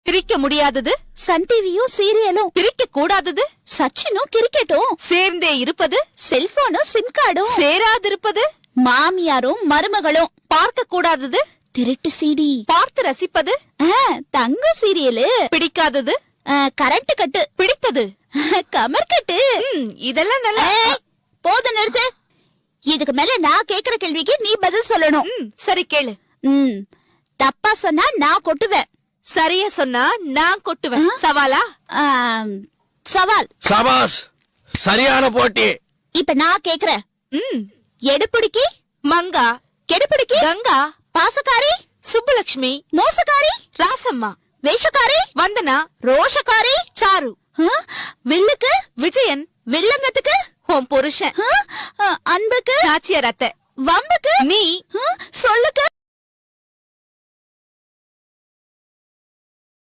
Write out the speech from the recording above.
பிரிக்க முடியாதது சன் டிவியும் சீரியலும். பிரிக்க கூடாதது சச்சினும் கிரிக்கெட்டும். சேர்ந்தே இருப்பது செல்போனும் சிம் கார்டும். சேராதிருப்பது மாமியாரும் மருமகளும். பார்க்க கூடாதது திருட்டு சீடி. பார்த்து ரசிப்பது தங்க சீரியலு. பிடிக்காதது கரண்ட் கட்டு. பிடித்தது கமர் கட்டு. இதெல்லாம் நல்லா. போது நிறுத்து. இதுக்கு மேல நான் கேக்குற கேள்விக்கு நீ பதில் சொல்லணும். சரி கேளு. தப்பா சொன்னா நான் கொட்டுவேன். சரியா சொன்னா நான் கொட்டுவேன். சவாலா? சவால். சபாஸ், சரியான போட்டி. இப்ப நான் கேக்குறேன். எடுப்புடிக்கி மங்கா, கெடுப்புடிக்கி கங்கா, பாசக்காரி சுப்புலட்சுமி, மோசக்காரி ராசம்மா, வேஷக்காரி வந்தனா, ரோஷக்காரி சாரு, வில்லுக்கு விஜயன், வில்லங்கத்துக்கு உன் புருஷன், அன்புக்கு நாச்சியார் அத்தை, வம்புக்கு நீ, சொல்லுக்கு